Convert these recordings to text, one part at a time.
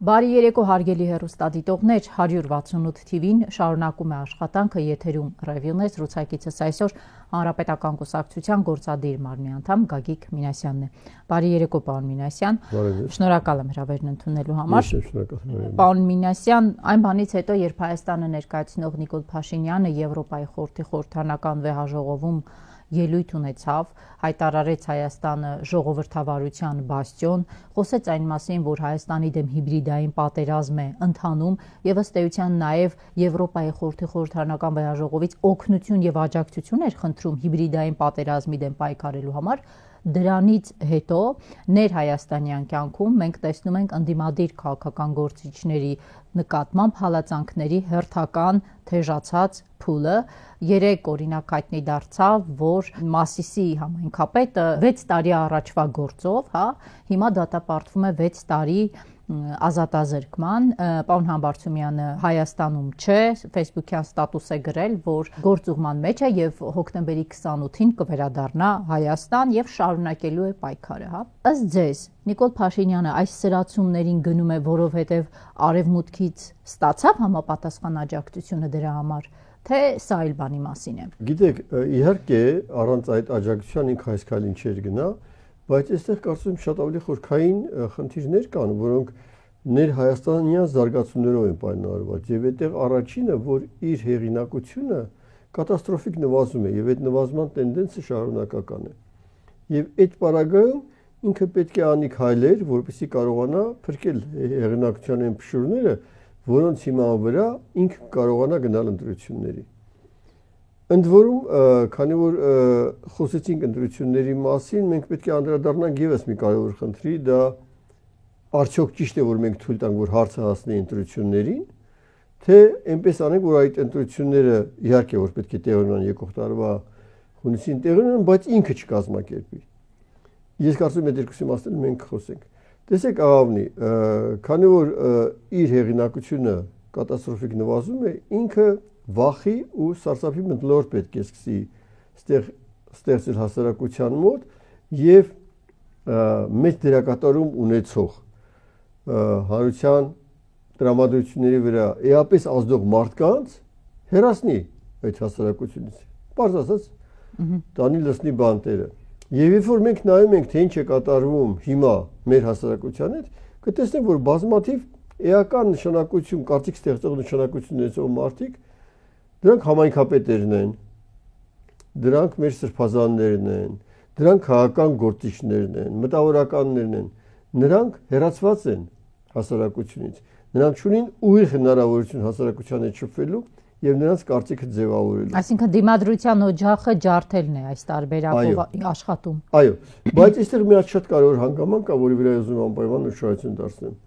Բարի երեկո հարգելի հեռուստադիտողներ, 168 TV-ն շարունակում է աշխատանքը եթերում ռևյուն է, զրուցակիցս այսօր Հանրապետական կուսակցության գործադիր մարմնի անդամ Գագիկ Մինասյանն է։ Բարի երեկո, պարոն Մինասյան։ Շնորհակալ եմ հրավերն ընդունելու համար։ Պարոն Մինասյան, այն բանից հետո, երբ Հայաստանը ներկայացնող Նիկոլ Փաշինյանը Եվրոպայի խորհրդի խորհրդարանական վեհաժողովում ելույթ ունեցավ, հայտարարեց Հայաստանը ժողովրդավարության բաստիոն, խոսեց այն մասին, որ Հայաստանի դեմ հիբրիդային պատերազմ է ընթանում եւ ըստ էության նաեւ Եվրոպայի խորհրդի խորհրդարանական վեհաժողովից օգնություն եւ աջակցություն էր խնդրում հիբրիդային պատերազմի դեմ պայքարելու համար։ Դրանից հետո ներհայաստանյան կյանքում մենք տեսնում ենք ընդդիմադիր քաղաքական գործիչների նկատմամբ հալածանքների հերթական թեժացած փուլը։ Երեք օրինակ հայտնի դարձավ, որ Մասիսի համայնքապետը 6 տարի առաջվա գործով, հիմա դատապարտվում է 6 տարի ազատազրկման։ Պարոն Համբարձումյանը Հայաստանում չէ, Facebook-յան ստատուս է գրել, որ գործուղման մեջ է եւ հոկտեմբերի 28-ին կվերադառնա Հայաստան եւ շարունակելու է պայքարը, Ըստ ձեզ, Նիկոլ Փաշինյանը այս սրացումներին գնում է, որովհետեւ արևմուտքից ստացավ համապատասխան աջակցությունը դրա համար, թե սա այլ բանի մասին է։ Գիտեք, իհարկե, առանց այդ աջակցության ինքը այս քայլին չէր գնա, բայց այստեղ կարծում եմ շատ ավելի խորքային խնդիրներ կան, որոնք ներհայաստանյան զարգացումներով են պայմանավորված, եւ այդտեղ առաջինը, որ իր հեղինակությունը կատաստրոֆիկ նվազում է եւ այդ նվազման տենդենսը շարունակական է։ Եվ այդ պարագայում ինքը պետք է անի քայլեր, որպեսզի կարողանա փրկել հեղինակության այն փշուրները, որոնց հիման վրա ինքը կարողանա գնալ ընտրությունների։ Ընդ որում, քանի որ խոսեցինք ընտրությունների մասին, մենք պետք է անդրադառնանք եւս մի կարևոր խնդրի, դա արդյոք ճիշտ է, որ մենք թույլ տանք, որ հարցը հասնի ընտրություններին, թե այնպես անենք, որ այդ ընտրությունները իհարկե որ պետք է տեղի ունենան եկող տարվա հունիսին տեղի ունենան, բայց ինքը չկազմակերպի։ Ես կարծում եմ այդ երկուսի մասին մենք խոսենք։ Տեսեք, աղավնի, քանի որ իր հեղինակությունը կատաստրոֆիկ նվազում է, ինքը վախի ու սարսափի մթնոլորտ պետք է սկսի ստեղծել հասարակության մոտ եւ մեծ դերակատարում ունեցող հանրության տրամադրությունների վրա էապես ազդող մարդկանց հեռացնի այդ հասարակությունից։ Պարզ ասած, տանի լցնի բանտերը։ Եվ երբ որ մենք նայում ենք, թե ինչ է կատարվում հիմա մեր հասարակության հետ, կտեսնենք, որ բազմաթիվ էական նշանակություն, կարծիք ստեղծող նշանակություն ունեցող մարդիկ, դրանք համայնքապետերն են, դրանք մեր սրբազաններն են, դրանք քաղաքական գործիչներն են, մտավորականներն են, նրանք հեռացված են հասարակությունից, նրանք չունեն ուղիղ հնարավորություն հասարակության հետ շփվելու եւ նրանց կարծիքը ձևավորելու։ Այսինքն դիմադրության օջախը ջարդելն է այս տարբերակով աշխատում։ Այո, բայց այստեղ մի հատ շատ կարևոր հանգամանք կա, որի վրա ուզում եմ անպայման ուշադրություն դարձնեմ։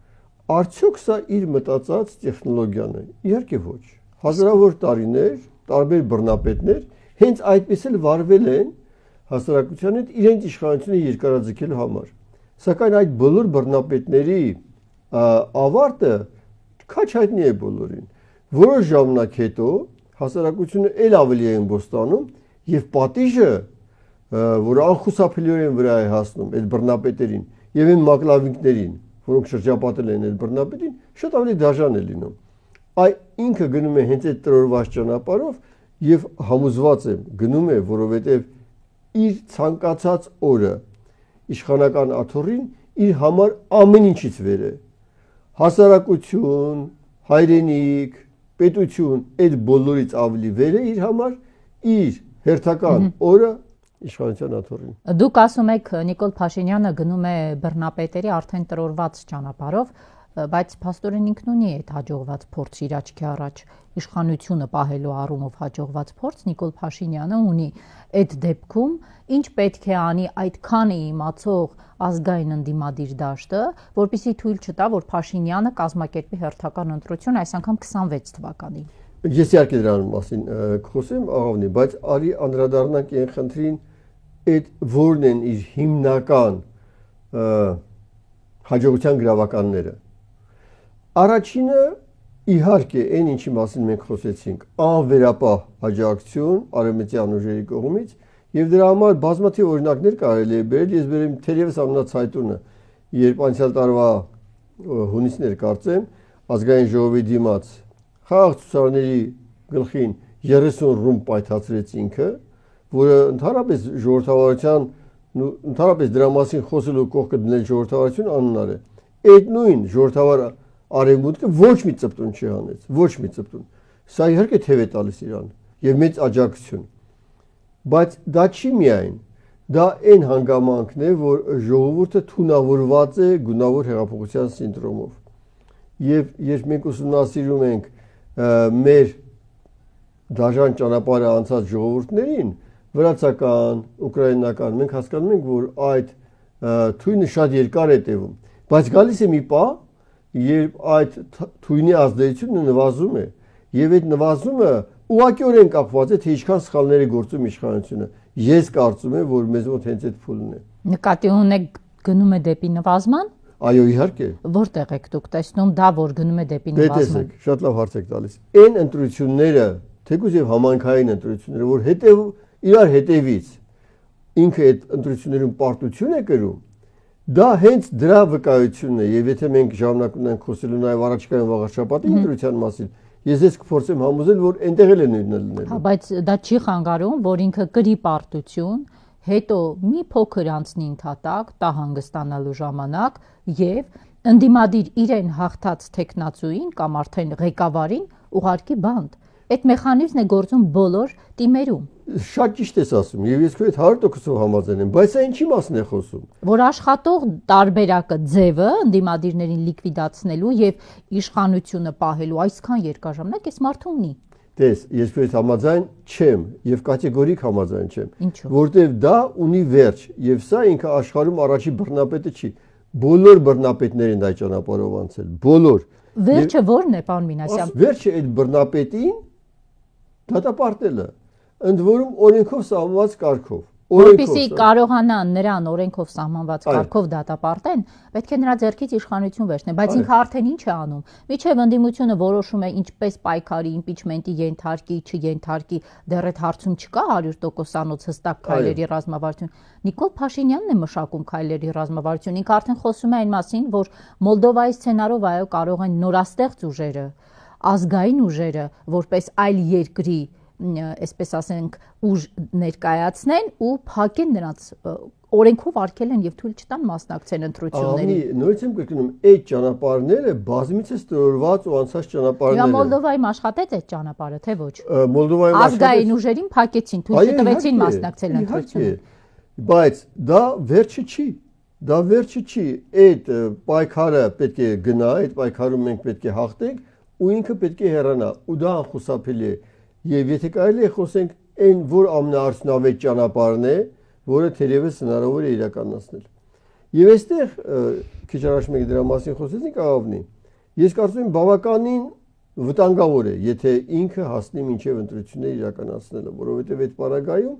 Արդյոք սա իր մտածած տեխնոլոգիան է։ Իհարկե ոչ։ Հազարավոր տարիներ տարբեր բռնապետներ հենց այդպես էլ վարվել են հասարակության հետ իրենց իշխանությունը երկարաձգելու համար։ Սակայն այդ բոլոր բռնապետների ավարտը քաչ հայտնի է բոլորին։ Որոշ ժամանակ հետո հասարակությունը ել ավելի է ըմբոստանում եւ պատիժը, որ անխուսափելիորեն վրա է հասնում այդ բռնապետերին եւ այն մակլավինքներին, որոնք շրջապատել են այդ բռնապետին, շատ ավելի դաժան է լինում։ Ինքը գնում է հենց այդ տրորված ճանապարհով եւ համոզված է գնում է, որովհետեւ իր ցանկացած օրը իշխանական աթոռին իր համար ամեն ինչից վեր է։ Հասարակություն, հայրենիք, պետություն այդ բոլորից ավելի վեր է իր համար իր հերթական օրը իշխանության աթոռին։ Դուք ասում եք Նիկոլ Փաշինյանը գնում է բռնապետերի արդեն տրորված ճանապարհով, բայց փաստորեն ինքն ունի այդ հաջողված փորձ իր աչքի առաջ իշխանությունը պահելու առումով հաջողված փորձ Նիկոլ Փաշինյանը ունի։ Այդ դեպքում ինչ պետք է անի այդքան իմացող ազգային ընդդիմադիր դաշտը, որպեսզի թույլ չտա, որ Փաշինյանը կազմակերպի հերթական ընտրություն այս անգամ 26 թվականին։ Ես իհարկե դրա մասին կխոսեմ, աղավնի, բայց արի անդրադառնանք այն խնդրին, այդ որն են իր հիմնական հաջողության գրավականները։ Առաջինը իհարկե այն ինչի մասին մենք խոսեցինք, անվերապահ աջակցություն արևմտյան ուժերի կողմից եւ դրա համար բազմաթիվ օրինակներ կարելի է բերել, ես բերեմ թերևս ամենացայտունը, երբ անցյալ տարվա հունիսներ կարծեմ ազգային ժողովի դիմաց խաղաղ ցուցարարների գլխին 30 ռումբ պայթացրեց ինքը, որը ընդհանրապես ժողովրդավարության ընդհանրապես դրա մասին խոսելու կողքը դնել ժողովրդավարություն անհնար է։ Այդ նույն ժողովրդավար արևմուտքը ոչ մի ծպտուն չի հանեց, ոչ մի ծպտուն։ Սա իհարկե թև է տալիս իրան եւ մեծ աջակցություն։ Բայց դա չի միայն, դա այն հանգամանքն է, որ ժողովուրդը թունավորված է գունավոր հեղափոխության սինդրոմով։ Եվ երբ մենք ուսումնասիրում ենք մեր դաժան ճանապարհը անցած ժողովուրդներին, վրացական, ուկրաինական, մենք հասկանում ենք, որ այդ թույնը շատ երկար է տևում, բայց գալիս է մի պահ, երբ այդ թույնի ազդեցությունը նվազում է, եւ այդ նվազումը ուղղակիորեն կապված է թե ինչքան սխալներ է գործում իշխանությունը։ Ես կարծում եմ, որ մեզ մոտ հենց այդ փուլն է։ Նկատի ունեք գնում է դեպի նվազման։ Այո, իհարկե։ Որտեղ եք դուք տեսնում դա, որ գնում է դեպի նվազման։ Տեսեք, շատ լավ հարց եք տալիս։ Այն ընտրությունները, թեկուզ եւ համայնքային ընտրությունները, որ իրար հետևից ինքը այդ ընտրություններում պարտություն է կրում, դա հենց դրա վկայությունն է, եւ եթե մենք ժամանակ ունենք խոսելու նաեւ առաջիկայում վաղաշաբաթի ընտրության մասին, ես կփորձեմ համոզել, որ այնտեղ էլ է նույնը լինելու։ Հա, բայց դա չի խանգարում, որ ինքը կրի պարտություն, հետո մի փոքր անցնի ընդհատակ, տա հանգստանալու ժամանակ եւ ընդդիմադիր իրեն հաղթած տեխնացուին կամ արդեն ղեկավարին ուղարկի բանդ։ Այդ մեխանիզմն է գործում բոլոր թիմերում։ Շատ ճիշտ ես ասում, եւ ես քո հետ 100%-ով համաձայն եմ, բայց սա ինչի մասն է խոսում։ Որ աշխատող տարբերակը ձևը ընդդիմադիրներին լիկվիդացնելու եւ իշխանությունը պահելու այսքան երկար ժամանակ էս մարդը ունի։ Տես, ես քո հետ համաձայն չեմ եւ կատեգորիկ համաձայն չեմ, Ինչու՞։ որտեւ դա ունի վերջ եւ սա ինքը աշխարհում առաջի բռնապետը չի։ Բոլոր բռնապետներն այդ ճանապարհով անցել, բոլոր։ Վերջը ո՞րն է, պարոն Մինասյան։ Վերջը այդ բռնապետին դատապարտելը, ընդ որում օրենքով սահմանված կարգով։ Որպեսզի կարողանան նրան օրենքով սահմանված կարգով դատապարտեն, պետք է նրա ձեռքից իշխանություն վերցնեն, բայց ինքը արդեն ինչ է անում։ Միջև ընդդիմությունը որոշում է ինչպես պայքարի, իմպիչմենտի ենթարկի, չենթարկի, դեռ այդ հարցում չկա 100%-անոց հստակ քայլերի ռազմավարություն։ Նիկոլ Փաշինյանն է մշակում քայլերի ռազմավարություն։ Ինքը արդեն խոսում է այն մասին, որ Մոլդովայի սցենարով այո կարող են նորաստեղծ ուժերը, ազգային ուժերը, որպես այլ երկրի այսպես ասենք ուժ ներկայացնեն ու փակեն նրանց օրենքով արգել են եւ թույլ չտան մասնակցեն ընտրություններին։ Նույնիսկ եմ կրկնում, այդ ճանապարհները բազմիցս ստորված ու անցած ճանապարհներ են։ Մոլդովայում աշխատեց այդ ճանապարհը, թե ոչ։ Մոլդովայում ազգային ուժերին փակեցին, թույլ չտվեցին մասնակցել ընտրություններին։ Բայց դա վերջը չի։ Դա վերջը չի։ Այդ պայքարը պետք է գնա, այդ պայքարում մենք պետք է հաղթենք ու ինքը պետք է հեռանա ու դա անխուսափելի է։ Եվ եթե կարելի է խոսենք այն որ ամենաարդյունավետ ճանապարհն է, որը թերևս հնարավոր է իրականացնել։ Եվ այստեղ քիչ առաջ մենք դրա մասին խոսեցինք աղավնի։ Ես կարծում եմ բավականին վտանգավոր է, եթե ինքը հասնի մինչև ընտրություններ իրականացնելը, որովհետև այդ պարագայում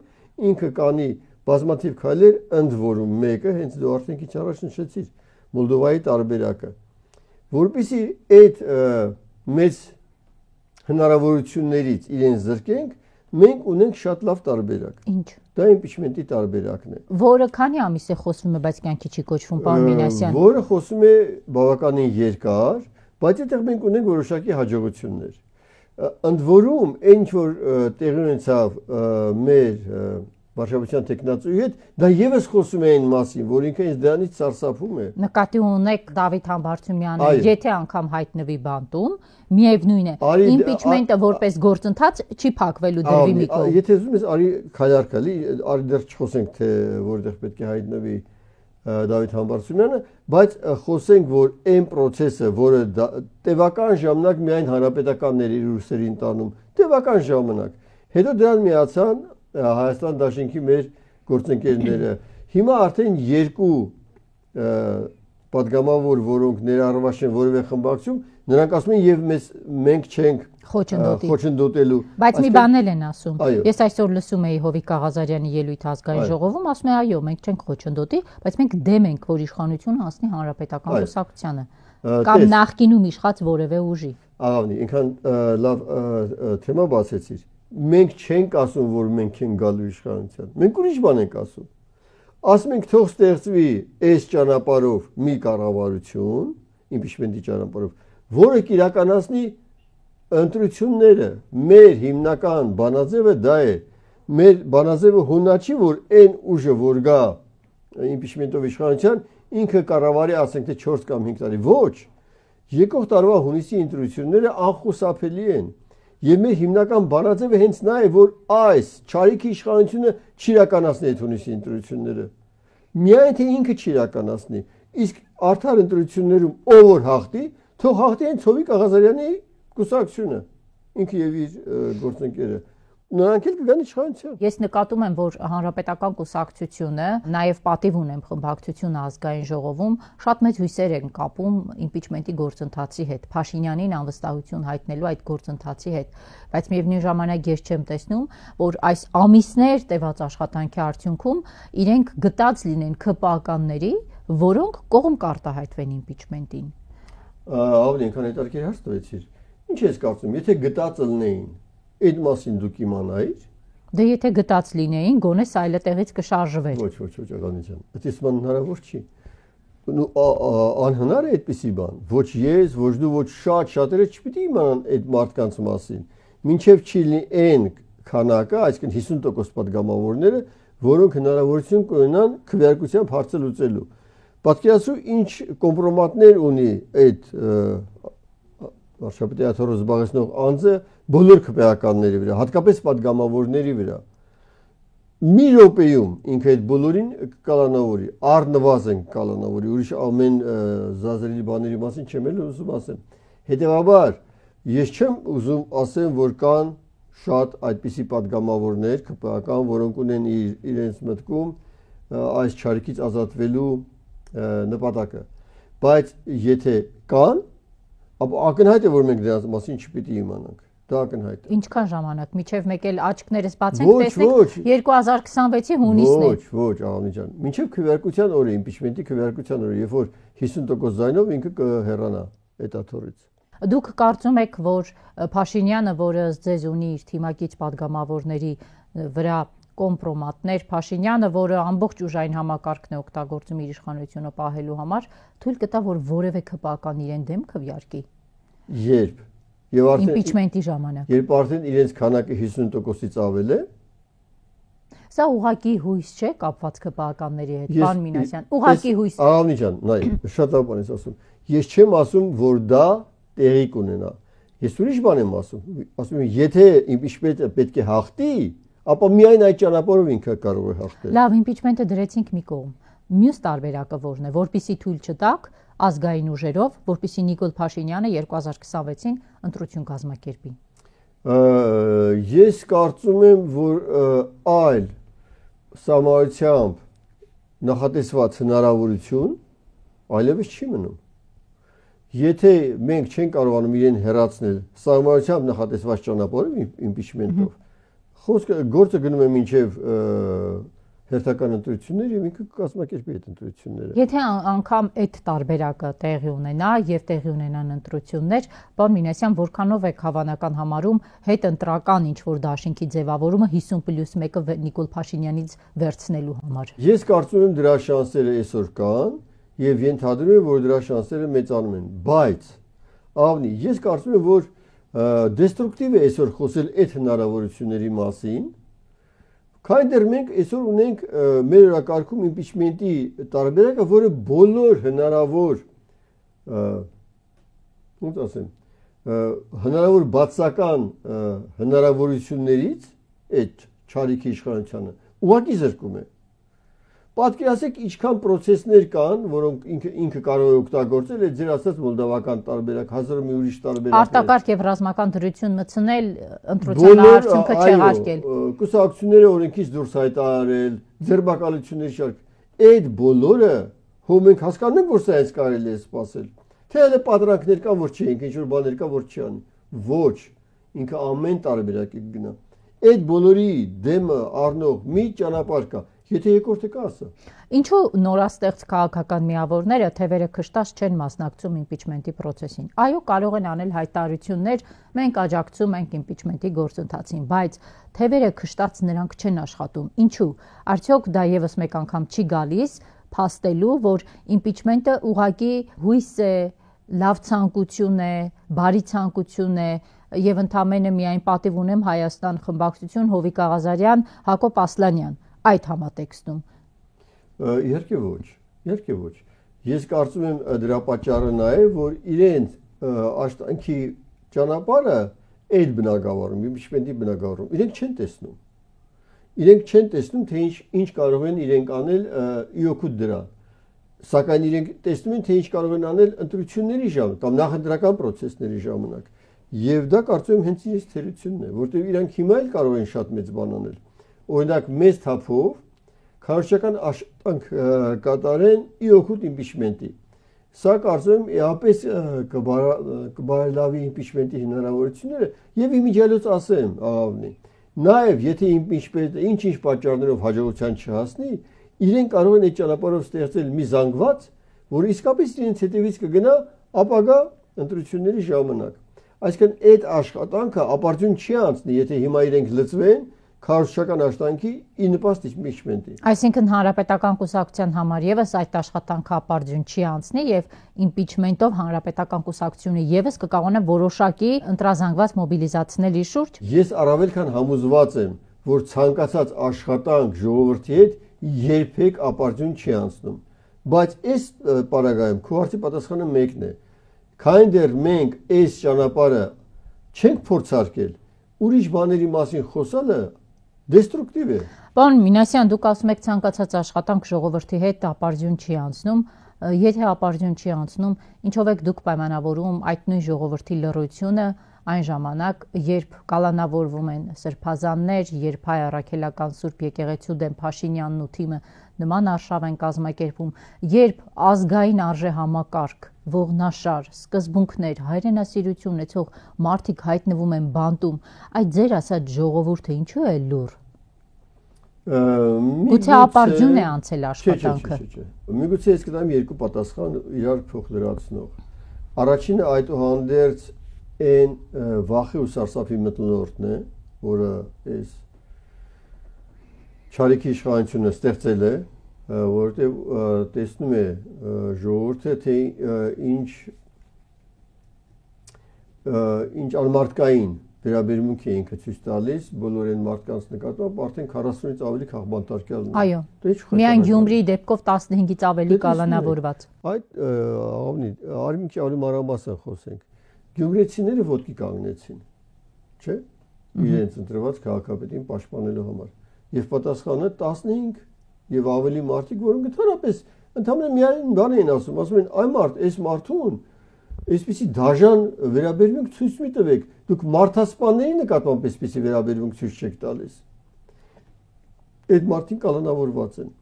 ինքը կանի բազմաթիվ քայլեր, ընդ որում մեկը հենց դու արդեն քիչ առաջ նշեցիր, Մոլդովայի տարբերակը, որպեսզի այդ մեծ հնարավորություններից իրեն զրկենք, մենք ունենք շատ լավ տարբերակ։ Ինչ։ Դա իմպիչմենտի տարբերակն է։ Որը քանի ամիս է խոսվում է, բայց կյանքի չի կոչվում, պարոն Մինասյան։ Որը խոսում է բավականին երկար, բայց այդտեղ մենք ունենք որոշակի հաջողություններ։ Ընդ որում, ինչ որ տեղի ունեցավ մեր վարչապետության տեխնացուի հետ, դա եւս խոսում է այն մասին, որ ինքը ինձ դրանից սարսափում է։ Նկատի ունեք Դավիթ Համբարձումյանը, եթե անգամ հայտնվի բանտում, միևնույն է, իմպիչմենտը որպես գործընթաց չի փակվելու դրվի մի կողմ։ Եթե ուզում ես, արի քայլարկալի, արի դեռ չխոսենք, թե որտեղ պետք է հայտնվի Դավիթ Համբարձումյանը, բայց խոսենք, որ այն process-ը, որը տևական ժամանակ միայն հանրապետականների ռուսերին տանում, տևական ժամանակ, հետո դրան միացան Հայաստան Դաշինքի մեր գործընկերները։ Հիմա արդեն երկու պատգամավոր, որոնք ներառված են որևէ խմբակցում, նրանք ասում են եւ մենք չենք խոչընդոտելու։ Բայց մի բան էլ են ասում։ Ես այսօր լսում էի Հովիկ Աղազարյանի ելույթ ազգային ժողովում, ասում է այո, մենք չենք խոչընդոտի, բայց մենք դեմ ենք, որ իշխանությունը հասնի հանրապետական կուսակցությանը կամ նախկինում իշխած որևէ ուժի։ Աղավնի, ինքան լավ թեմա բացեցիր։ Մենք չենք ասում, որ մենք ենք գալու իշխանության։ Մենք ուրիշ բան ենք ասում։ Ասում ենք թող ստեղծվի այս ճանապարհով մի կառավարություն իմպիչմենտի ճանապարհով, որը կիրականացնի ընտրությունները։ Մեր հիմնական բանաձևը դա է։ Մեր բանաձևը հունաչի, որ այն ուժը, որ գա իմպիչմենտով իշխանության, ինքը կառավարի, ասենք թե 4 կամ 5 տարի։ Ոչ։ Եկող տարվա հունիսի ընտրությունները անխուսափելի են։ Եվ մեր հիմնական բանաձևը հենց նա է, որ այս չարիքի իշխանությունը չիրականացնի այդ հունիսի ընտրությունները։ Միայն թե ինքը չիրականացնի։ Իսկ արդար ընտրություններում ով որ հաղթի, թող հաղթի այն Ցովիկ Աղազարյանի կուսակցությունը, ինքը եւ իր գործընկերը։ Նրանք էլ կգան իշխանության։ Ես նկատում եմ, որ Հանրապետական կուսակցությունը, նաև պատիվ ունեմ Խմբակցությունը ազգային ժողովում, շատ մեծ հույսեր են կապում իմպիչմենտի գործընթացի հետ, Փաշինյանին անվստահություն հայտնելու այդ գործընթացի հետ, բայց միևնույն ժամանակ ես չեմ տեսնում, որ այս ամիսներ տևած աշխատանքի արդյունքում իրենք գտած լինեն ՔՊԱ-ականների, որոնք կողմ կարտահայտվեն իմպիչմենտին։ Ավելի քան հետաքրքիր հարց տվեցիր։ Ինչ ես կարծում, եթե գտած լինեին, այդ մասին դուք իմանայիք։ Դե եթե գտած լինեին, գոնե սայլը տեղից կշարժվեր։ Ոչ, Աղանի ջան, այդպես բան հնարավոր չի։ Անհնար է այդպիսի բան։ Ոչ ես, ոչ դու, ոչ շատերը չպիտի իմանան այդ մարդկանց մասին։ Մինչև չի լինի այն քանակը, այսինքն 50% падգամավորները, որոնք հնարավորություն կունենան քվեարկությամբ հարցը լուծելու։ Պատկերացրու ինչ կոմպրոմատներ ունի այդ վարչապետի աթոռը զբաղեցնող անձը բոլոր քվեականների վրա, հատկապես падգամավորների վրա։ Մի րոպեում ինքը այդ բոլորին կկալանավորի, առնվազն կկալանավորի, ուրիշ ամեն զազրելի բաների մասին չեմ էլ ուզում ասեմ։ Հետևաբար, ես չեմ ուզում ասեմ, որ կան շատ այդպիսի падգամավորներ, ԿՊԱ-ական, որոնք ունեն իրենց մտքում այս չարիքից ազատվելու նպատակը։ Բայց եթե կան, ապա ակնհայտ է, որ մենք դրանց մասին չպիտի իմանանք։ Դա ակնհայտ է։ Ինչքան ժամանակ, միջև մեկ էլ աչքներս բացենք, տեսնենք 2026-ի հունիսն է։ Ոչ, Աղանի ջան, մինչև քվեարկության օրը, իմպիչմենտի քվեարկության օրը, երբ որ 50% ձայնով ինքը կհեռանա այդ աթոռից։ Դուք կարծում եք, որ Փաշինյանը, որը ձեզ ունի իր թիմակից падգամավորների վրա կոմպրոմատներ, Փաշինյանը, որը ամբողջ ուժային համակարգն է օգտագործում իր իշխանությունը պահելու համար, թույլ կտա, որ որևէ ԿՊԱ-ական իրեն դեմ քվեարկի։ Երբ եւ արդեն իմպիչմենտի ժամանակ։ Երբ արդեն իրենց քանակը 50%-ից ավել է։ Սա ուղղակի հույս չէ կապված ԿՊԱ-ականների հետ, պարոն Մինասյան։ Ուղղակի հույս։ Աղանի ջան, նայ, շատ բան ես ասում։ Ես չեմ ասում, որ դա տեղի կունենա։ Ես ուրիշ բան եմ ասում։ Ասում եմ, եթե իմպիչմենտը պետք է հաղթի, ապա միայն այդ ճանապարհով ինքը կարող է հաղթել։ Լավ, իմպիչմենտը դրեցինք մի կողմ։ Մյուս տարբերակը որն է, որպիսի թույլ չտաք ազգային ուժերով, որպիսի Նիկոլ Փաշինյանը 2026-ին ընտրություն կազմակերպի։ Ես կարծում եմ, որ այլ սահմանությամբ նախատեսված հնարավորություն այլևս չի մնում։ Եթե մենք չենք կարողանում իրեն հեռացնել սահմանությամբ նախատեսված ճանապարհով իմպիչմենտով, գործը գնում է մինչև հերթական ընտրություններ եւ ինքը կազմակերպի այդ ընտրությունները։ Եթե անգամ այդ տարբերակը տեղի ունենա եւ տեղի ունենան ընտրություններ, պարոն Մինասյան, որքանով եք հավանական համարում հետ ընտրական ինչ որ դաշինքի ձևավորումը 50+1-ը Նիկոլ Փաշինյանից վերցնելու համար։ Ես կարծում եմ դրա շանսերը այսօր կան եւ ենթադրում եմ, որ դրա շանսերը մեծանում են, բայց ավնի, ես կարծում եմ, որ դեստրուկտիվ է այսօր խոսել այդ հնարավորությունների մասին, քանի դեռ մենք այսօր ունենք մեր օրակարգում իմպիչմենտի տարբերակը, որը բոլոր հնարավոր ոնց ասեմ, հնարավոր բացական հնարավորություններից այդ չարիքի իշխանությանը ուղղակի զրկում է։ Պատկերացեք, ինչքան process-ներ կան, որոնք ինքը կարող է օգտագործել այդ ձեր ասած մոլդավական տարբերակ, հազար մի ուրիշ տարբերակներ։ Արտակարգ եւ ռազմական դրություն մտցնել, ընտրության արդյունքը չեղարկել։ Կուսակցությունները օրենքից դուրս հայտարարել, ձերբակալությունների շարք, այդ բոլորը հո մենք հասկանում ենք, որ սա այս կարելի է սպասել։ Թե հələ պատրանքներ կան, որ չի, ինչ որ բաներ կա, որ չի անի։ Ոչ, ինքը ամեն տարբերակի կգնա։ Այդ բոլորի դեմը առնող մի ճանապարհ կա։ Եթե երկրորդը կա ասա։ Ինչու նորաստեղծ քաղաքական միավորները թևերը քշտած չեն մասնակցում իմպիչմենտի process-ին։ Այո, կարող են անել հայտարարություններ, մենք աջակցում ենք իմպիչմենտի գործընթացին, բայց թևերը քշտած նրանք չեն աշխատում։ Ինչու։ Արդյոք դա եւս մեկ անգամ չի գալիս փաստելու, որ իմպիչմենտը ուղղակի հույս է լավ ցանկություն է, բարի ցանկություն է եւ ընդամենը միայն պատիվ ունեմ Հայաստան խմբակցություն Հովիկ Աղազարյան, Հակոբ Ասլանյան այդ համատեքստում։ Իհարկե ոչ։ Ես կարծում եմ դրա պատճառը նա է, որ իրենց աշտանքի ճանապարհը այդ բնակավարում, իմպիչմենտի բնակավարում իրենք չեն տեսնում։ Իրենք չեն տեսնում, թե ինչ կարող են իրենք անել ի օգուտ դրա։ Սակայն իրենք տեսնում են, թե ինչ կարող են անել ընտրությունների ժամանակ կամ նախընտրական process-ների ժամանակ։ Եվ դա կարծում եմ հենց իրենց թերությունն է, որտեղ իրանք հիմա էլ կարող են շատ մեծ բան անել։ Օրինակ մեծ թափով քարոզչական աշխատանք կատարեն ի օգուտ իմպիչմենտի։ Սա կարծում եմ էապես կբարելավի իմպիչմենտի հնարավորությունները եւ իմիջիալոց ասեմ աղավնի։ Նաեւ եթե իմպիչմենտը ինչ-ինչ պատճառներով հաջողության չհասնի, իրեն կարող են այդ ճանապարհով ստեղծել մի զանգված, որը իսկապես իրենց հետևից կգնա ապագա ընտրությունների ժամանակ։ Այսինքն այդ աշխատանքը ապարդյուն չի անցնի, եթե հիմա իրենք լծվեն քարոզչական աշխատանքի ի նպաստ իմպիչմենտի։ Այսինքն հանրապետական կուսակցության համար եւս այդ աշխատանքը ապարդյուն չի անցնի եւ իմպիչմենտով հանրապետական կուսակցությունը եւս կկարողանա որոշակի ընտրազանգված մոբիլիզացնել իր շուրջ։ Ես առավել քան համոզված եմ, որ ցանկացած աշխատանք ժողովրդի հետ երբեք ապարդյուն չի անցնում։ Բայց այս պարագայում քո հարցի պատասխանը մեկն է։ Քանի դեռ մենք այս ճանապարհը չենք փորձարկել, ուրիշ բաների մասին խոսալը դեստրուկտիվ է։ Պարոն Մինասյան, դուք ասում եք ցանկացած աշխատանք ժողովրդի հետ ապարդյուն չի անցնում, եթե ապարդյուն չի անցնում, ինչով եք դուք պայմանավորում այդ նույն ժողովրդի լռությունը այն ժամանակ, երբ կալանավորվում են սրբազաններ, երբ հայ առաքելական Սուրբ եկեղեցու դեմ Փաշինյանն ու թիմը նման արշավ են կազմակերպում, երբ ազգային արժեհամակարգ, ողնաշար, սկզբունքներ, հայրենասիրություն ունեցող մարդիկ հայտնվում են բանտում, այդ ձեր ասած ժողովուրդը ինչու է լուռ։ Գուցե ապարդյուն է անցել աշխատանքը։ Միգուցե ես կտամ երկու պատասխան իրար փոխլրացնող։ Առաջինը այդուհանդերձ այն վախի ու սարսափի մթնոլորտն է, որը այս Չարիքի իշխանությունը ստեղծել է, որովհետև տեսնում է ժողովուրդը, թե ինչ անմարդկային վերաբերմունք է ինքը ցույց տալիս բոլոր այն մարդկանց նկատմամբ, արդեն 40-ից ավելի քաղբանտարկյալ։ Այո։ Միայն Գյումրիի դեպքով 15-ից ավելի կալանավորված։ Այդ արի մի քիչ ավելի մանրամասն խոսենք։ Գյումրեցիները ոտքի կանգնեցին, չէ՞, իրենց ընտրված քաղաքապետին պաշտպանելու համար։ Եվ պատասխանը 15 եւ ավելի մարդիկ, որոնք ընդհանրապես ընդհանրապես միայն բան են ասում են այ մարդ, այս մարդուն այսպեսի դաժան վերաբերմունք ցույց մի տվեք, դուք մարդասպանների նկատմամբ այսպեսի վերաբերմունք ցույց չեք տալիս։ Այդ մարդիկ կալանավորված են։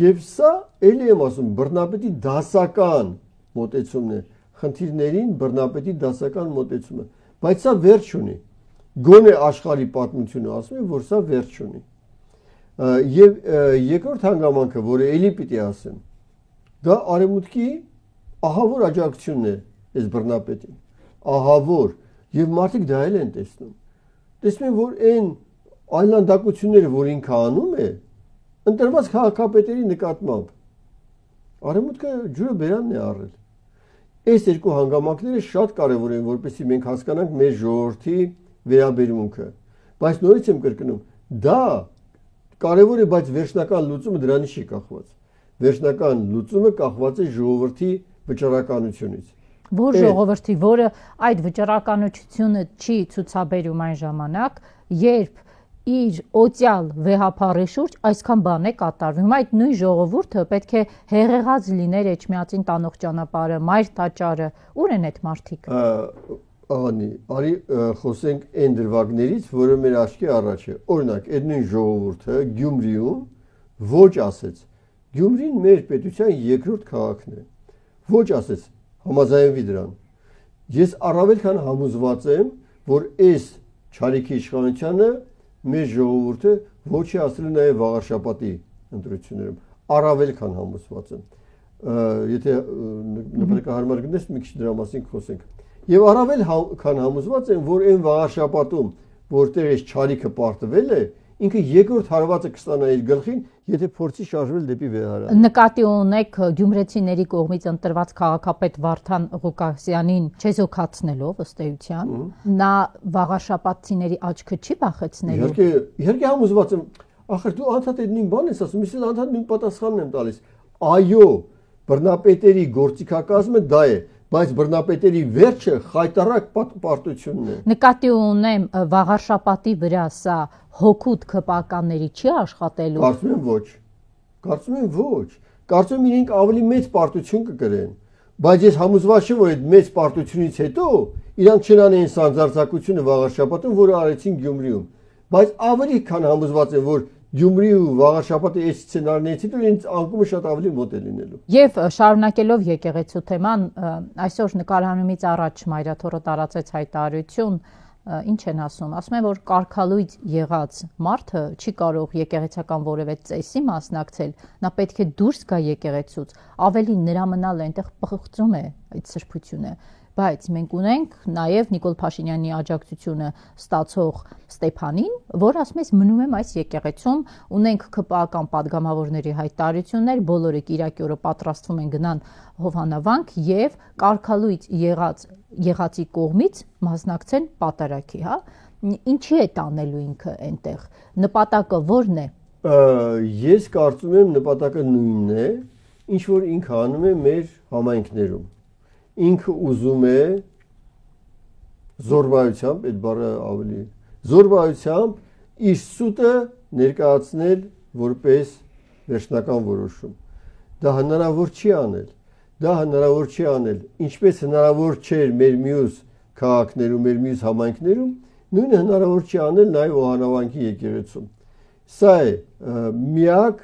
Եվ սա էլի եմ ասում, բռնապետի դասական մոտեցումն է, խնդիրներին բռնապետի դասական մոտեցումը, բայց սա վերջ ունի։ Գոնե աշխարհի պատմությունը ասում է, որ սա վերջ ունի։ Եվ երկրորդ հանգամանքը, որը էլի պիտի ասեմ, դա արևմուտքի ահավոր աջակցությունն է այս բռնապետին, ահավոր, եւ մարդիկ դա էլ են տեսնում։ Տեսնում են, որ այն այլանդակությունները, որ ինքը անում է, ընտրված քաղաքապետերի նկատմամբ, արևմուտքը ջուրը բերանն է առել։ Այս երկու հանգամանքները շատ կարևոր են, որպեսզի մենք հասկանանք մեր ժողովրդի վերաբերմունքը։ Բայց նորից եմ կրկնում, դա կարևոր է, բայց վերջնական լուծումը դրանից չի կախված։ Վերջնական լուծումը կախված է ժողովրդի վճռականությունից։ Որ ժողովրդի, որը այդ վճռականությունը չի ցուցաբերում այն ժամանակ, երբ իր օծյալ վեհապարի շուրջ այսքան բան է կատարվում, այդ նույն ժողովուրդը պետք է հեղեղած լիներ Էջմիածին տանող ճանապարհը, մայր տաճարը, ուր են այդ մարդիկ։ Անի, արի խոսենք այն դրվագներից, որը մեր աչքի առաջ է։ Օրինակ, այդ նույն ժողովուրդը Գյումրիում ոչ ասեց։ Գյումրին մեր պետության երկրորդ քաղաքն է։ Ոչ ասեց, համաձայնվի դրան։ Ես առավել քան համոզված եմ, որ այս Չարիքի իշխանությունը մեր ժողովուրդը ոչի ասել նաև վաղարշապատի ընտրություններում, առավել քան համոզված եմ։ Եթե նպատակահարմար գտնես, մի քիչ դրա մասին խոսենք։ Եվ առավել քան համոզված եմ, որ այն վաղարշապատում, որտեղ այս Չարիքը պարտվել է, ինքը երկրորդ հարվածը կստանա իր գլխին, եթե փորձի շարժվել դեպի վեհարան։ Նկատի ունեք գյումրեցիների կողմից ընտրված քաղաքապետ Վարդան Ղուկասյանին չեզոքացնելով ըստ էության, նա վաղաշապատցիների աչքը չի վախեցնելու։ Իհարկե համոզված եմ, ախր դու անդադ այդ նույն բանն ես ասում, ես անդադ նույն պատասխանն եմ տալիս։ Այո, բռնապետերի գործիքակազմը դա է, բայց բռնապետերի վերջը խայտառակ պարտությունն է։ Նկատի ունեմ վաղաշապատի վրա սա հոգուտ քպականների չի աշխատելու։ Կարծում եմ ոչ։ Կարծում եմ իրենք ավելի մեծ պարտություն կկրեն, բայց ես համոզված չեմ, որ այդ մեծ պարտությունից հետո իրանք չանեն սանձարձակությունը վաղաշապատում, որը արեցին Գյումրիում, բայց ավելի քան համոզված եմ, որ Գյումրի ու վաղաշապատի այս սցենարներից հետո ինձ անկումը շատ ավելի մոտ է լինելու։ Եվ շարունակելով եկեղեցու թեման, այսօր նկարահանումից առաջ Մայրաթոռը տարածեց հայտարարություն, ինչ են ասում են, որ կարգալույծ եղած մարդը չի կարող եկեղեցական որևէ ծեսի մասնակցել, նա պետք է դուրս գա եկեղեցուց, ավելի նրա մնալը այնտեղ պղծում է այդ սրբությունը, բայց մենք ունենք նաև Նիկոլ Փաշինյանի աջակցությունը ստացող Ստեփանին, որ ասում է մնում եմ այս եկեղեցում, ունենք ԿՊԱ-ական падգամավորների հայտարարություններ, բոլորը Կիրակի օրը պատրաստվում են գնան Հովհաննավանք եւ կարգալույծ եղածի կողմից մասնակցեն պատարագի, հա։ Ինչի է տանելու ինքը այնտեղ։ Նպատակը ո՞րն է։ Ես կարծում եմ նպատակը նույնն է, ինչ որ ինքը անում է մեր համայնքներում։ Ինքը ուզում է զորբայությամբ, այդ բառը ավելի զորբայությամբ իր սուտը ներկայացնել որպես վերջնական որոշում։ Դա հնարավոր չի անել, ինչպես հնարավոր չէր մեր մյուս քաղաքներում, մեր մյուս համայնքներում, նույնը հնարավոր չի անել նաև Հովհաննավանքի եկեղեցում։ Սա է միակ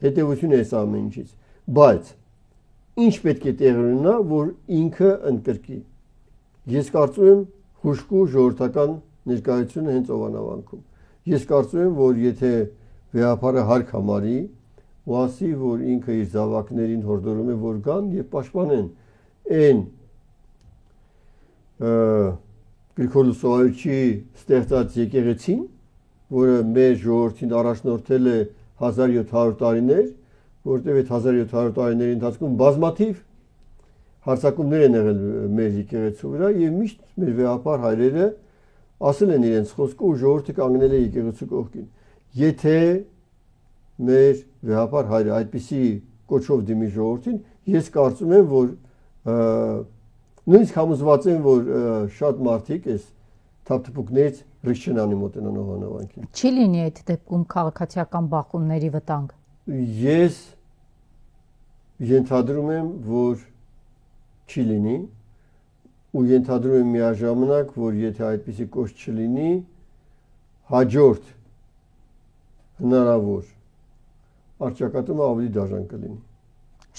հետևությունը այս ամեն ինչից, բայց ինչ պետք է տեղի ունենա, որ ինքը ընդգրկի։ Ես կարծում եմ հուժկու ժողովրդական ներկայությունը հենց Հովհաննավանքում։ Ես կարծում եմ, որ եթե վեհապարը հարկ համարի, ու ասի, որ ինքը իր զավակներին հորդորում է, որ գան եւ պաշտպանեն այն Գրիգոր Լուսավորչի ստեղծած եկեղեցին, որը մեր ժողովրդին առաջնորդել է 1700 տարիներ, որտեղ այդ 1700 տարիների ընթացքում բազմաթիվ հարձակումներ են եղել մեր եկեղեցու վրա եւ միշտ մեր վեհապար հայրերը ասել են իրենց խոսքը ու ժողովուրդը կանգնել է եկեղեցու կողքին։ Եթե մեր վեհապար հայրը այդպիսի կոչով դիմի ժողովրդին, ես կարծում եմ, որ նույնիսկ համոզված եմ, որ շատ մարդիկ այս թափթփուկներից ռիսկ չեն անի մոտենան Հովհաննավանքին։ Չի լինի այդ դեպքում քաղաքացիական բախումների վտանգ։ Ես ենթադրում եմ, որ չի լինի ու ենթադրում եմ միաժամանակ, որ եթե այդպիսի կոչ չլինի, հաջորդ հնարավոր առճակատումը ավելի դաժան կլինի։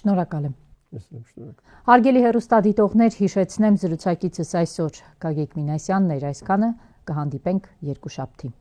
Շնորհակալ եմ։ Ես եմ շնորհակալ։ Հարգելի հեռուստադիտողներ, հիշեցնեմ զրուցակիցս այսօր Գագիկ Մինասյանն էր, այսքանը կհանդիպենք երկուշաբթի։